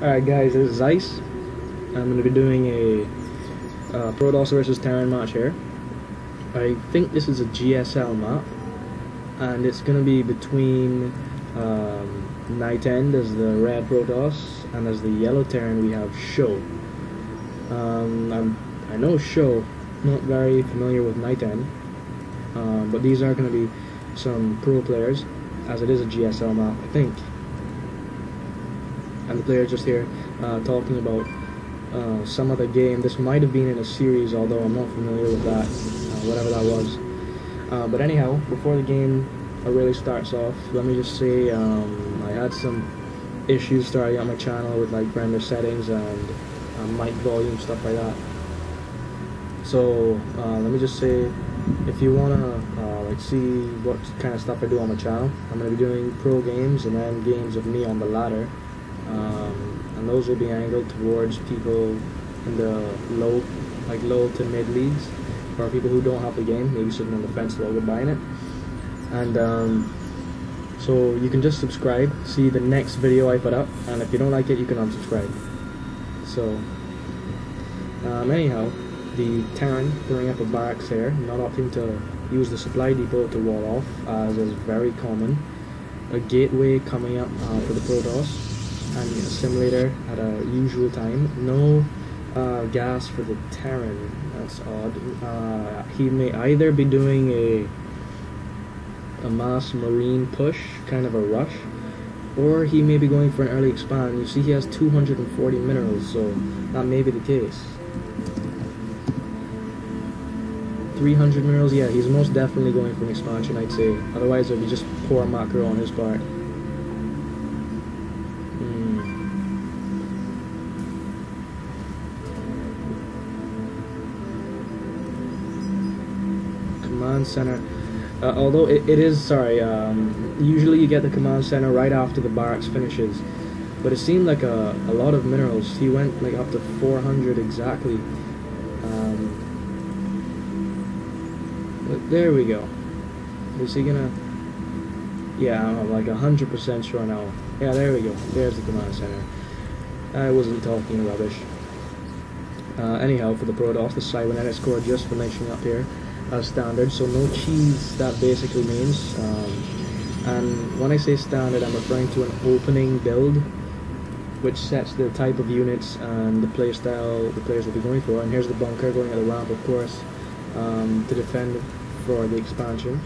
Alright guys, this is Ice. I'm going to be doing a Protoss versus Terran match here. I think this is a GSL map, and it's going to be between NightEnd as the red Protoss, and as the yellow Terran we have Sjow. I know Sjow, not very familiar with NightEnd, but these are going to be some pro players, as it is a GSL map, I think. And the player just here talking about some other game. This might have been in a series, although I'm not familiar with that, whatever that was. But anyhow, before the game really starts off, let me just say I had some issues starting out my channel with like render settings and mic volume, stuff like that. So let me just say, if you wanna like see what kind of stuff I do on my channel, I'm gonna be doing pro games and then games of me on the ladder. And those will be angled towards people in the low to mid leagues, or people who don't have the game, maybe sitting on the fence while we're buying it. And so you can just subscribe, see the next video I put up, and if you don't like it, you can unsubscribe. So anyhow, the Terran throwing up a barracks here, not opting to use the supply depot to wall off, as is very common. A gateway coming up for the Protoss, and a simulator at a usual time. No gas for the Terran. That's odd. He may either be doing a mass marine push, kind of a rush, or he may be going for an early expand. You see he has 240 minerals, so that may be the case. 300 minerals, yeah, he's most definitely going for an expansion, I'd say. Otherwise it would be just poor macro on his part. Command center, although it is, sorry, usually you get the command center right after the barracks finishes, but it seemed like a lot of minerals. He went like up to 400 exactly. But there we go. Is he gonna, yeah, I'm like 100% sure now. Yeah, there we go, there's the command center. I wasn't talking rubbish. Anyhow, for the Protoss, the cybernetic score just finishing up here as standard, so no cheese, that basically means. And when I say standard, I'm referring to an opening build, which sets the type of units and the playstyle the players will be going for. And here's the bunker going at the ramp, of course, to defend for the expansion.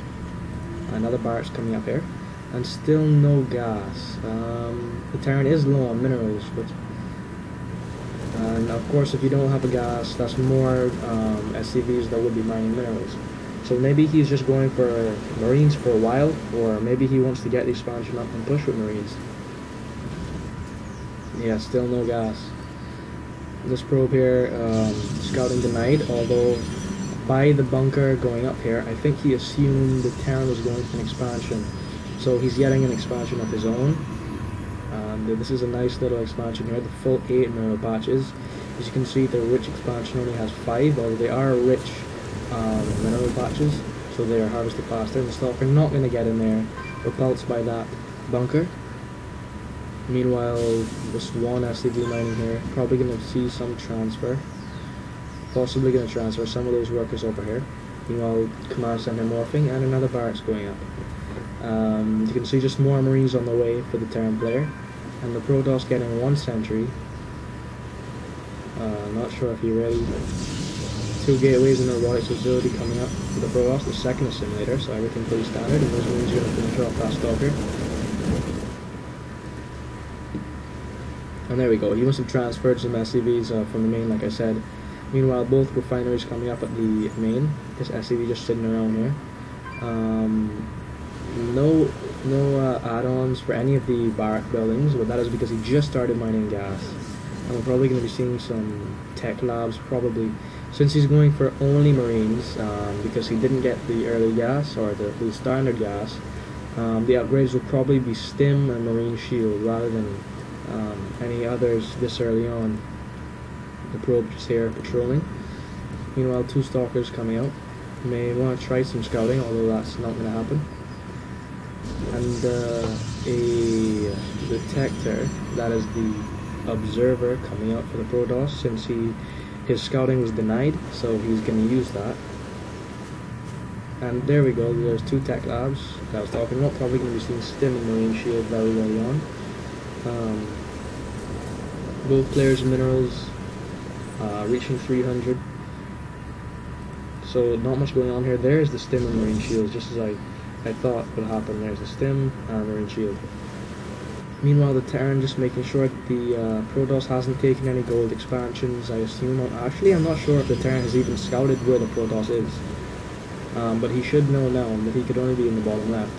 Another barracks coming up here, and still no gas. The Terran is low on minerals, but and of course if you don't have a gas, that's more SCVs that would be mining minerals. So maybe he's just going for marines for a while, or maybe he wants to get the expansion up and push with marines. Yeah, still no gas. This probe here, scouting denied, although by the bunker going up here, I think he assumed the Terran was going for an expansion. So he's getting an expansion of his own. This is a nice little expansion here, the full 8 mineral patches. As you can see, the rich expansion only has 5, although they are rich mineral patches, so they are harvested faster. And the Stalker not going to get in there, repulsed by that bunker. Meanwhile, just one SCV mining here, probably going to see some transfer. Possibly going to transfer some of those workers over here. Meanwhile, command center morphing, and another barracks going up. You can see just more marines on the way for the Terran player, and the Protoss getting 1 sentry. Not sure if you're ready. 2 gateways and a robotics facility coming up for the Protoss, the second simulator, so everything pretty standard, and those marines are going to finish off that Stalker. And there we go, he must have transferred some SCVs from the main, like I said. Meanwhile, both refineries coming up at the main. This SCV just sitting around here. No add-ons for any of the barrack buildings, but that is because he just started mining gas. And we're probably going to be seeing some tech labs, probably, since he's going for only marines, because he didn't get the early gas, or the standard gas. The upgrades will probably be stim and marine shield, rather than any others this early on. The probe just here patrolling. Meanwhile, 2 stalkers coming out. You may want to try some scouting, although that's not going to happen. And a detector, that is the observer coming out for the protoss since his scouting was denied, so he's going to use that. And there we go, there's 2 tech labs that I was talking about. Probably going to be seeing stim and marine shield very early on. Both players' minerals reaching 300. So not much going on here. There's the stim and marine shields, just as I thought would happen. There's the stim and marine shield. Meanwhile, the Terran just making sure that the Protoss hasn't taken any gold expansions, I assume. Actually, I'm not sure if the Terran has even scouted where the Protoss is. But he should know now that he could only be in the bottom left.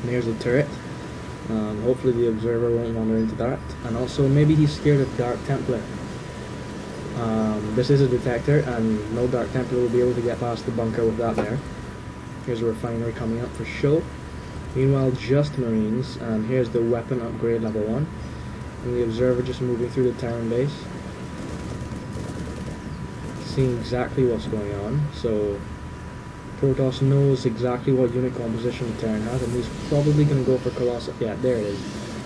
And here's the turret. Hopefully the observer won't wander into that. And also, maybe he's scared of Dark Templar. This is a detector, and no Dark Templar will be able to get past the bunker with that there. Here's a refinery coming up for Sjow. Meanwhile, just Marines, and here's the weapon upgrade level 1. And the observer just moving through the Terran base. Seeing exactly what's going on. So Protoss knows exactly what unit composition the Terran has, and he's probably going to go for Colossi. Yeah, there it is.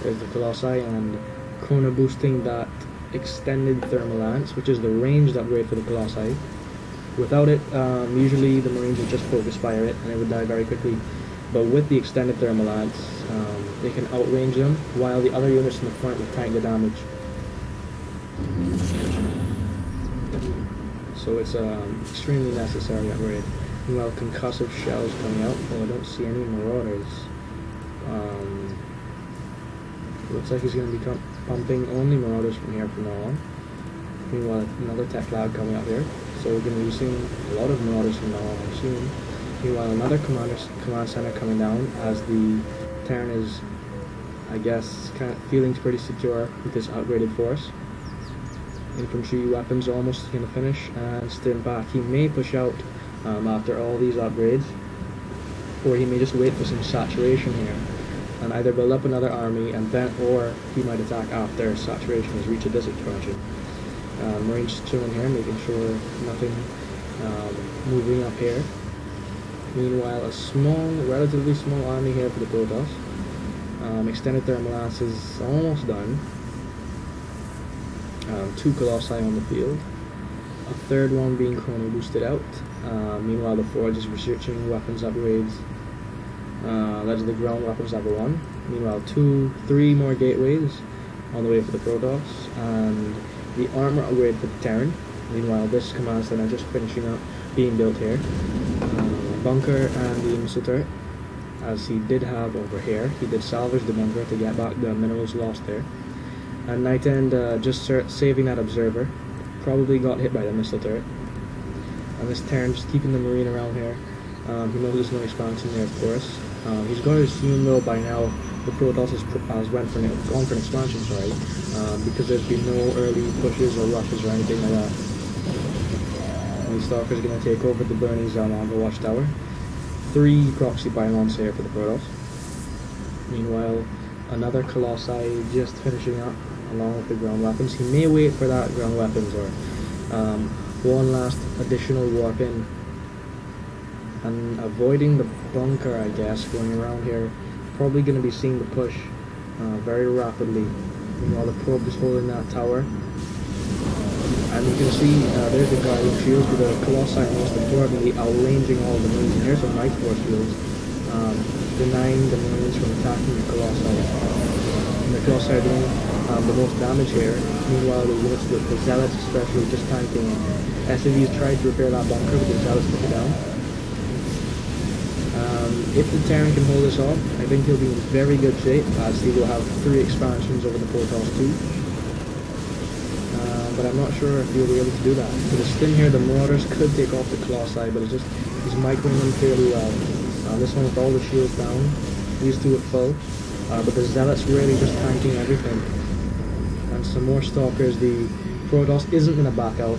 There's the Colossi, and Chrono boosting that extended thermal lance, which is the ranged upgrade for the Colossi. Without it, usually the Marines would just focus fire it, and it would die very quickly. But with the extended thermal lance, they can outrange them, while the other units in the front will tank the damage. So it's extremely necessary upgrade. Meanwhile, concussive shells coming out. Oh, I don't see any marauders. Looks like he's going to be pumping only marauders from here from now on. Meanwhile, another tech lab coming out here. So we're going to be seeing a lot of marauders from now on, I assume. Meanwhile, another command center coming down as the Terran is, I guess, kind of feeling pretty secure with this upgraded force. Infantry weapons are almost going to finish, and stim back. He may push out after all these upgrades, or he may just wait for some saturation here and either build up another army and then, or he might attack after saturation has reached this expansion. Marines chilling here, making sure nothing moving up here. Meanwhile, a small, relatively small army here for the Protoss. Extended thermal lance is almost done. 2 Colossi on the field. A third one being chrono boosted out. Meanwhile, the Forge is researching weapons upgrades. That's the ground weapons level 1. Meanwhile, 3 more gateways on the way for the Protoss, and the armor upgrade for the Terran. Meanwhile, this command center just finishing up being built here. Bunker and the missile turret, as he did have over here. He did salvage the bunker to get back the minerals lost there. And NightEnd just saving that observer. Probably got hit by the missile turret. And this Terran just keeping the marine around here. He knows there's no expansion there, of course. He's got to assume though by now the Protoss has gone for an expansion, sorry, because there's been no early pushes or rushes or anything like that. The Stalker is going to take over the burning Zalmaga watchtower. 3 proxy pylons here for the Protoss. Meanwhile, another Colossi just finishing up along with the ground weapons. He may wait for that ground weapons or one last additional warp in. And avoiding the bunker, I guess, going around here. Probably going to be seeing the push very rapidly. Meanwhile, the probe is holding that tower. And you can see there's the guiding shields with the Colossi most importantly outranging all the Marines. And here's some Night Force shields denying the Marines from attacking the Colossi. And the Colossi are doing the most damage here. Meanwhile, the units with the Zealots especially just tanking. SCVs tried to repair that bunker, but the Zealots took it down. If the Terran can hold this off, I think he'll be in very good shape, as he will have 3 expansions over the Protoss too. But I'm not sure if he'll be able to do that. With the stim here, the Marauders could take off the Colossi, but he's microing them fairly well. This one with all the shields down, these 2 at full, but the Zealots really just tanking everything. And some more Stalkers. The Protoss isn't going to back out.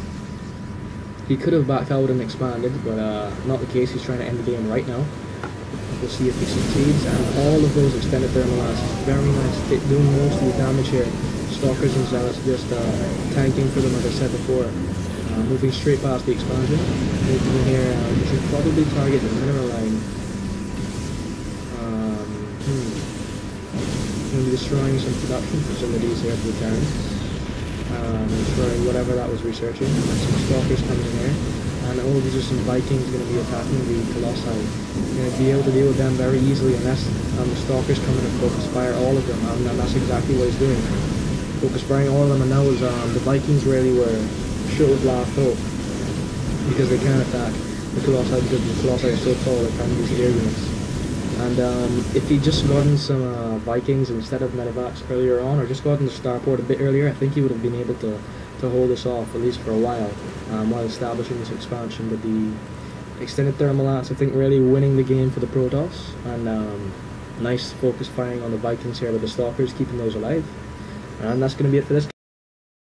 He could have backed out and expanded, but not the case. He's trying to end the game right now. We'll see if he succeeds. And all of those extended thermal lances, very nice, doing most of the damage here. Stalkers and Zealots just tanking for them, as I said before. Moving straight past the expansion. Moving in here, we should probably target the mineral line. Going to be destroying some production facilities here for the Terran. Destroying whatever that was researching. And some stalkers coming in here. And these are some Vikings going to be attacking the Colossi. You're going to be able to deal with them very easily unless the stalkers come in and focus fire all of them. And that's exactly what he's doing. Focus firing all of them, and that was the Vikings really were short of last hope because they can't attack the Colossi because the Colossi are so tall they can't use air units. And if he just gotten some Vikings instead of medevacs earlier on, or just gotten the starport a bit earlier, I think he would have been able to hold this off at least for a while establishing this expansion. But the extended thermal lance, I think, really winning the game for the Protoss, and nice focus firing on the Vikings here with the stalkers, keeping those alive. And that's going to be it for this game.